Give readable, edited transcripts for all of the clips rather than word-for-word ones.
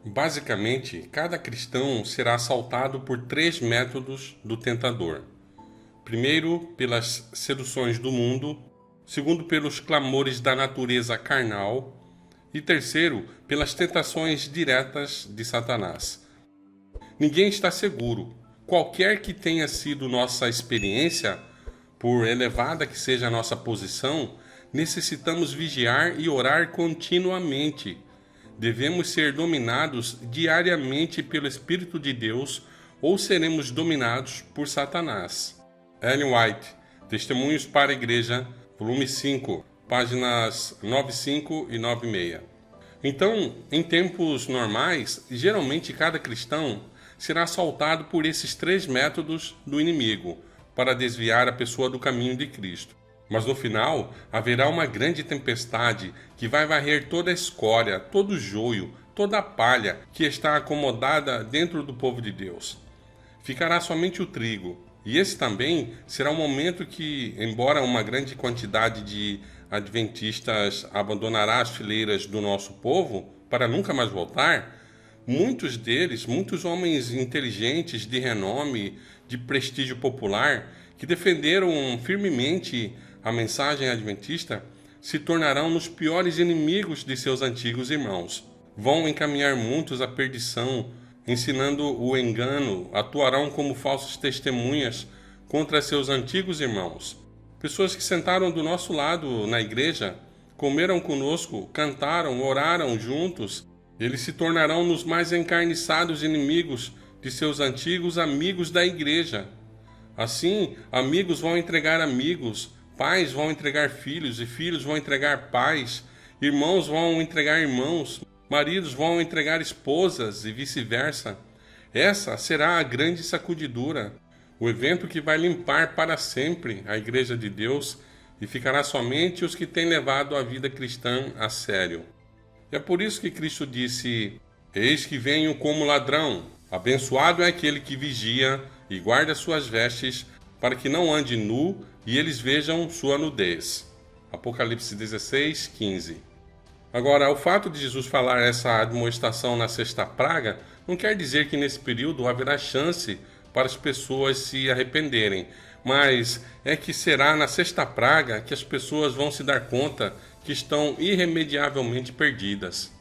Basicamente, cada cristão será assaltado por três métodos do tentador. Primeiro, pelas seduções do mundo. Segundo, pelos clamores da natureza carnal. E terceiro, pelas tentações diretas de Satanás. Ninguém está seguro. Qualquer que tenha sido nossa experiência, por elevada que seja a nossa posição, necessitamos vigiar e orar continuamente. Devemos ser dominados diariamente pelo Espírito de Deus ou seremos dominados por Satanás. Ellen White, Testemunhos para a Igreja, volume 5, páginas 95 e 96. Então, em tempos normais, geralmente cada cristão será assaltado por esses três métodos do inimigo para desviar a pessoa do caminho de Cristo. Mas no final, haverá uma grande tempestade que vai varrer toda a escória, todo o joio, toda a palha que está acomodada dentro do povo de Deus. Ficará somente o trigo. E esse também será um momento que, embora uma grande quantidade de adventistas abandonará as fileiras do nosso povo para nunca mais voltar, muitos deles, muitos homens inteligentes, de renome, de prestígio popular, que defenderam firmemente a mensagem adventista, se tornarão nos piores inimigos de seus antigos irmãos. Vão encaminhar muitos à perdição, ensinando o engano, atuarão como falsas testemunhas contra seus antigos irmãos. Pessoas que sentaram do nosso lado na igreja, comeram conosco, cantaram, oraram juntos, eles se tornarão nos mais encarniçados inimigos de seus antigos amigos da igreja. Assim, amigos vão entregar amigos, pais vão entregar filhos e filhos vão entregar pais, irmãos vão entregar irmãos, maridos vão entregar esposas e vice-versa. Essa será a grande sacudidura, o evento que vai limpar para sempre a Igreja de Deus e ficará somente os que têm levado a vida cristã a sério. É por isso que Cristo disse: Eis que venho como ladrão. Abençoado é aquele que vigia e guarda suas vestes, para que não ande nu e eles vejam sua nudez. Apocalipse 16, 15. Agora, o fato de Jesus falar essa admoestação na sexta praga não quer dizer que nesse período haverá chance para as pessoas se arrependerem, mas é que será na sexta praga que as pessoas vão se dar conta que estão irremediavelmente perdidas.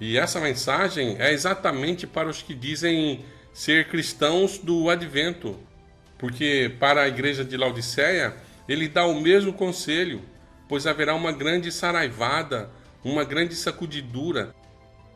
E essa mensagem é exatamente para os que dizem ser cristãos do advento, porque para a igreja de Laodiceia ele dá o mesmo conselho, pois haverá uma grande saraivada, uma grande sacudidura,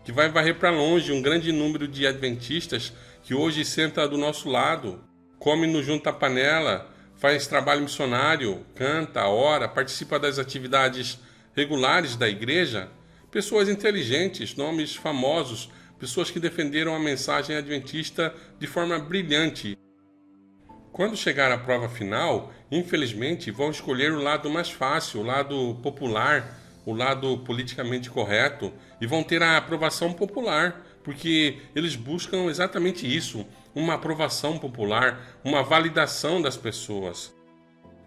que vai varrer para longe um grande número de adventistas que hoje senta do nosso lado, come no junta panela, faz trabalho missionário, canta, ora, participa das atividades regulares da igreja, pessoas inteligentes, nomes famosos, pessoas que defenderam a mensagem adventista de forma brilhante. Quando chegar a prova final, infelizmente, vão escolher o lado mais fácil, o lado popular, o lado politicamente correto, e vão ter a aprovação popular, porque eles buscam exatamente isso, uma aprovação popular, uma validação das pessoas.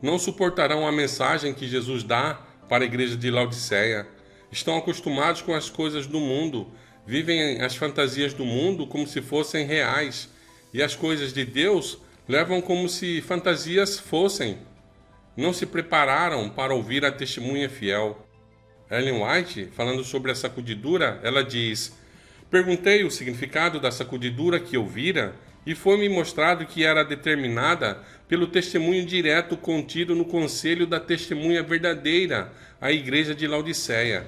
Não suportarão a mensagem que Jesus dá para a igreja de Laodiceia. Estão acostumados com as coisas do mundo, vivem as fantasias do mundo como se fossem reais, e as coisas de Deus levam como se fantasias fossem. Não se prepararam para ouvir a testemunha fiel. Ellen White, falando sobre a sacudidura, ela diz: Perguntei o significado da sacudidura que ouvira e foi-me mostrado que era determinada pelo testemunho direto contido no conselho da testemunha verdadeira, a igreja de Laodiceia.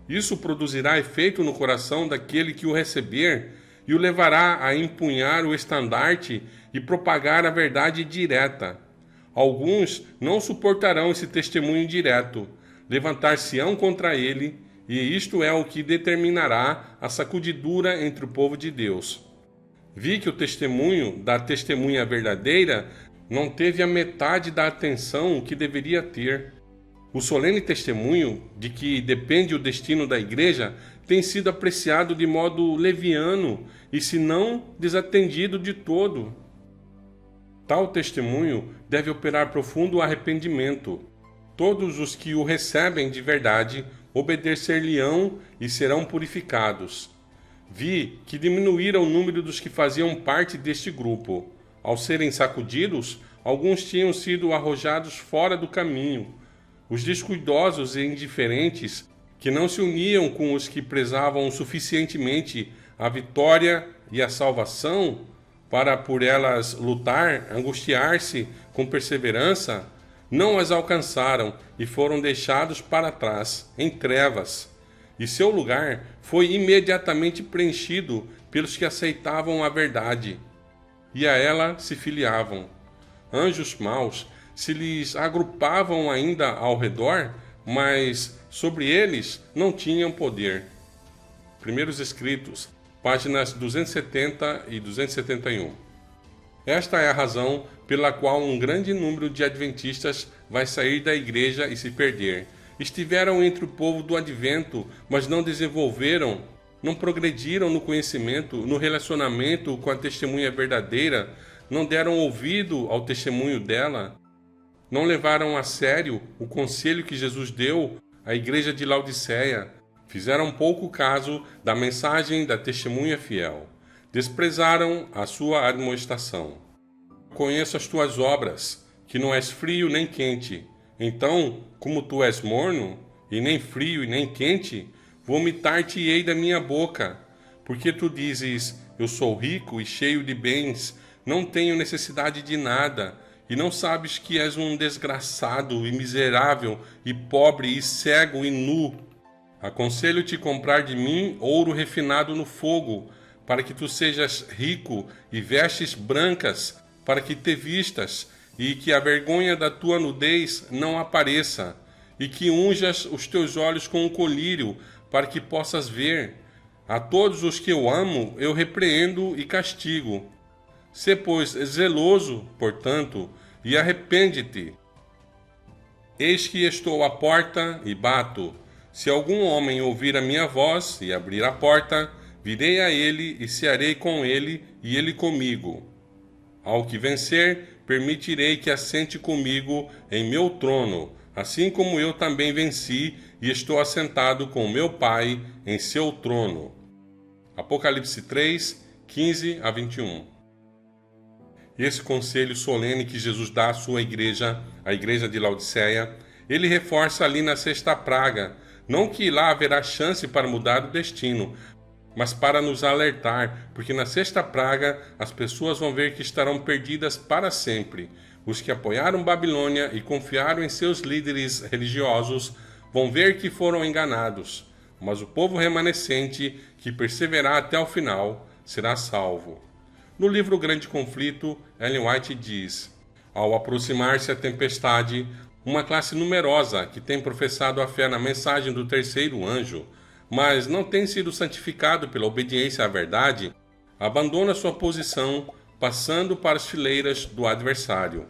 Isso produzirá efeito no coração daquele que o receber e o levará a empunhar o estandarte e propagar a verdade direta. Alguns não suportarão esse testemunho direto, levantar-se-ão contra ele, e isto é o que determinará a sacudidura entre o povo de Deus. Vi que o testemunho da testemunha verdadeira não teve a metade da atenção que deveria ter. O solene testemunho de que depende o destino da igreja tem sido apreciado de modo leviano e, se não, desatendido de todo. Tal testemunho deve operar profundo arrependimento. Todos os que o recebem de verdade obedecer-lhe-ão e serão purificados. Vi que diminuíra o número dos que faziam parte deste grupo. Ao serem sacudidos, alguns tinham sido arrojados fora do caminho. Os descuidosos e indiferentes, que não se uniam com os que prezavam suficientemente a vitória e a salvação, para por elas lutar, angustiar-se com perseverança, não as alcançaram e foram deixados para trás, em trevas. E seu lugar foi imediatamente preenchido pelos que aceitavam a verdade e a ela se filiavam. Anjos maus se lhes agrupavam ainda ao redor, mas sobre eles não tinham poder. Primeiros Escritos, páginas 270 e 271. Esta é a razão pela qual um grande número de adventistas vai sair da igreja e se perder. Estiveram entre o povo do advento, mas não desenvolveram, não progrediram no conhecimento, no relacionamento com a testemunha verdadeira, não deram ouvido ao testemunho dela, não levaram a sério o conselho que Jesus deu à igreja de Laodiceia, fizeram pouco caso da mensagem da testemunha fiel, desprezaram a sua admoestação. Conheço as tuas obras, que não és frio nem quente. Então, como tu és morno, e nem frio e nem quente, vomitar-te-ei da minha boca. Porque tu dizes, eu sou rico e cheio de bens, não tenho necessidade de nada, e não sabes que és um desgraçado e miserável, e pobre e cego e nu. Aconselho-te comprar de mim ouro refinado no fogo, para que tu sejas rico e vestes brancas, para que te vistas, e que a vergonha da tua nudez não apareça, e que unjas os teus olhos com um colírio, para que possas ver. A todos os que eu amo, eu repreendo e castigo. Sê, pois, zeloso, portanto, e arrepende-te. Eis que estou à porta e bato. Se algum homem ouvir a minha voz e abrir a porta, virei a ele e cearei com ele e ele comigo. Ao que vencer, permitirei que assente comigo em meu trono, assim como eu também venci e estou assentado com meu Pai em seu trono. Apocalipse 3, 15 a 21. Esse conselho solene que Jesus dá à sua igreja, a igreja de Laodiceia, ele reforça ali na sexta praga, não que lá haverá chance para mudar o destino, mas para nos alertar, porque na sexta praga as pessoas vão ver que estarão perdidas para sempre. Os que apoiaram Babilônia e confiaram em seus líderes religiosos vão ver que foram enganados, mas o povo remanescente, que perseverar até o final, será salvo. No livro Grande Conflito, Ellen White diz: ao aproximar-se a tempestade, uma classe numerosa que tem professado a fé na mensagem do terceiro anjo, mas não tem sido santificado pela obediência à verdade, abandona sua posição, passando para as fileiras do adversário.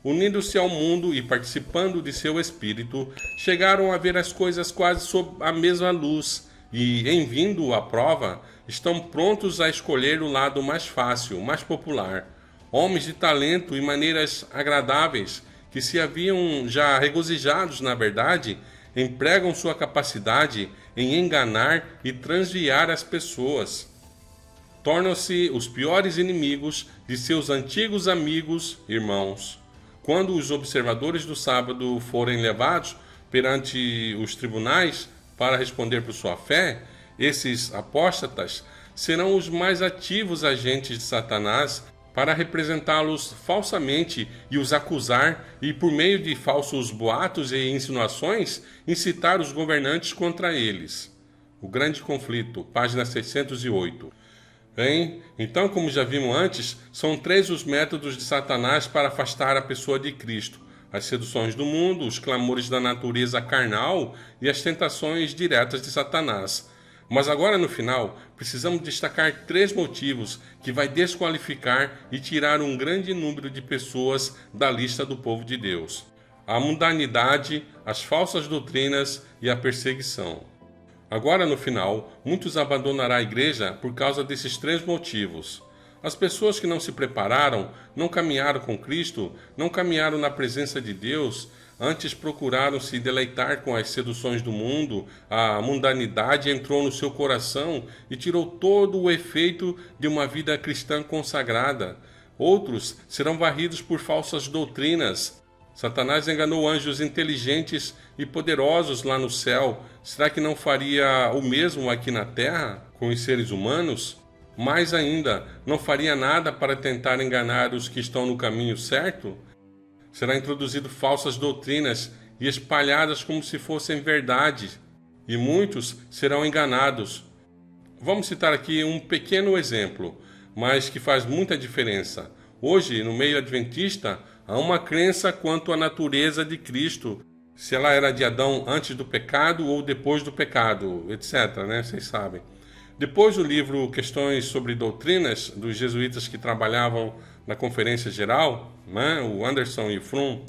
Unindo-se ao mundo e participando de seu espírito, chegaram a ver as coisas quase sob a mesma luz e, em vindo à prova, estão prontos a escolher o lado mais fácil, mais popular. Homens de talento e maneiras agradáveis, que se haviam já regozijados na verdade, empregam sua capacidade em enganar e transviar as pessoas. Tornam-se os piores inimigos de seus antigos amigos, irmãos. Quando os observadores do sábado forem levados perante os tribunais para responder por sua fé, esses apóstatas serão os mais ativos agentes de Satanás para representá-los falsamente e os acusar e, por meio de falsos boatos e insinuações, incitar os governantes contra eles. O Grande Conflito, página 608. Bem, então, como já vimos antes, são 3 os métodos de Satanás para afastar a pessoa de Cristo: as seduções do mundo, os clamores da natureza carnal e as tentações diretas de Satanás. Mas agora, no final, precisamos destacar 3 motivos que vai desqualificar e tirar um grande número de pessoas da lista do povo de Deus: a mundanidade, as falsas doutrinas e a perseguição. Agora, no final, muitos abandonarão a igreja por causa desses 3 motivos. As pessoas que não se prepararam, não caminharam com Cristo, não caminharam na presença de Deus, antes procuraram se deleitar com as seduções do mundo, a mundanidade entrou no seu coração e tirou todo o efeito de uma vida cristã consagrada. Outros serão varridos por falsas doutrinas. Satanás enganou anjos inteligentes e poderosos lá no céu. Será que não faria o mesmo aqui na terra com os seres humanos? Mais ainda, não faria nada para tentar enganar os que estão no caminho certo? Será introduzido falsas doutrinas e espalhadas como se fossem verdade, e muitos serão enganados. Vamos citar aqui um pequeno exemplo, mas que faz muita diferença. Hoje, no meio adventista, há uma crença quanto à natureza de Cristo, se ela era de Adão antes do pecado ou depois do pecado, etc., né? Vocês sabem. Depois do livro Questões sobre Doutrinas, dos jesuítas que trabalhavam na Conferência Geral, né? O Anderson e o Frum.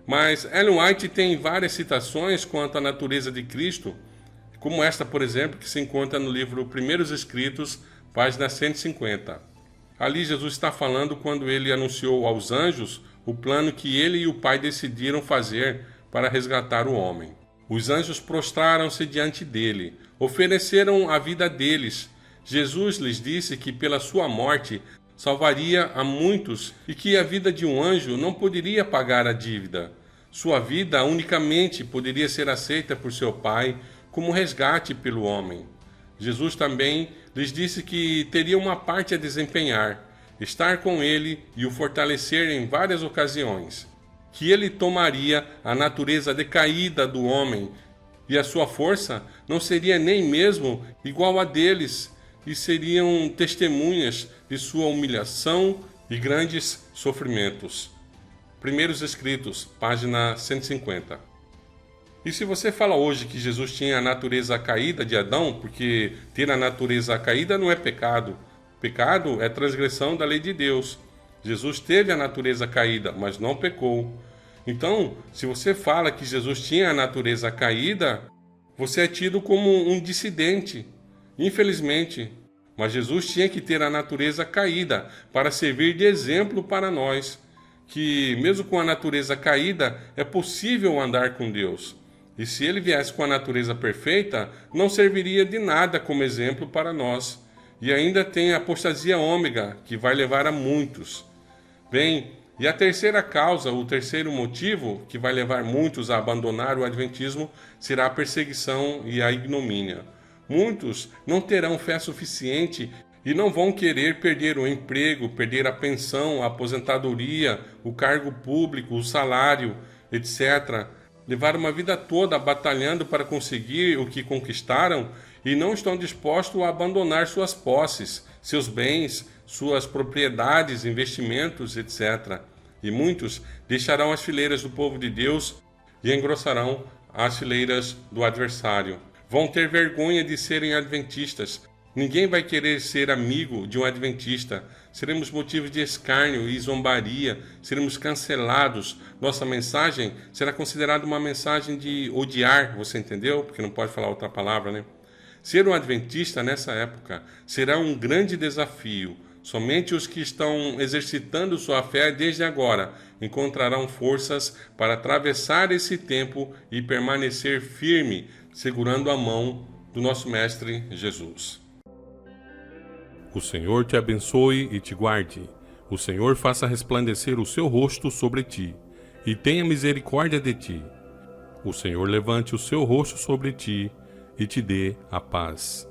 Mas Ellen White tem várias citações quanto à natureza de Cristo, como esta, por exemplo, que se encontra no livro Primeiros Escritos, página 150. Ali Jesus está falando quando ele anunciou aos anjos o plano que ele e o Pai decidiram fazer para resgatar o homem. Os anjos prostraram-se diante dele, ofereceram a vida deles. Jesus lhes disse que pela sua morte salvaria a muitos e que a vida de um anjo não poderia pagar a dívida. Sua vida unicamente poderia ser aceita por seu Pai como resgate pelo homem. Jesus também lhes disse que teria uma parte a desempenhar, estar com ele e o fortalecer em várias ocasiões, que ele tomaria a natureza decaída do homem e a sua força não seria nem mesmo igual a deles e seriam testemunhas de sua humilhação e grandes sofrimentos. Primeiros Escritos, página 150. E se você fala hoje que Jesus tinha a natureza caída de Adão, porque ter a natureza caída não é pecado. Pecado é transgressão da lei de Deus. Jesus teve a natureza caída, mas não pecou. Então, se você fala que Jesus tinha a natureza caída, você é tido como um dissidente, infelizmente. Mas Jesus tinha que ter a natureza caída para servir de exemplo para nós, que mesmo com a natureza caída, é possível andar com Deus. E se ele viesse com a natureza perfeita, não serviria de nada como exemplo para nós. E ainda tem a apostasia ômega, que vai levar a muitos. Bem, e a terceira causa, o terceiro motivo que vai levar muitos a abandonar o adventismo será a perseguição e a ignomínia. Muitos não terão fé suficiente e não vão querer perder o emprego, perder a pensão, a aposentadoria, o cargo público, o salário, etc. Levar uma vida toda batalhando para conseguir o que conquistaram e não estão dispostos a abandonar suas posses, seus bens, suas propriedades, investimentos, etc. E muitos deixarão as fileiras do povo de Deus e engrossarão as fileiras do adversário. Vão ter vergonha de serem adventistas. Ninguém vai querer ser amigo de um adventista. Seremos motivos de escárnio e zombaria. Seremos cancelados. Nossa mensagem será considerada uma mensagem de odiar, você entendeu? Porque não pode falar outra palavra, né? Ser um adventista nessa época será um grande desafio. Somente os que estão exercitando sua fé desde agora encontrarão forças para atravessar esse tempo e permanecer firme, segurando a mão do nosso Mestre Jesus. O Senhor te abençoe e te guarde. O Senhor faça resplandecer o seu rosto sobre ti e tenha misericórdia de ti. O Senhor levante o seu rosto sobre ti e te dê a paz.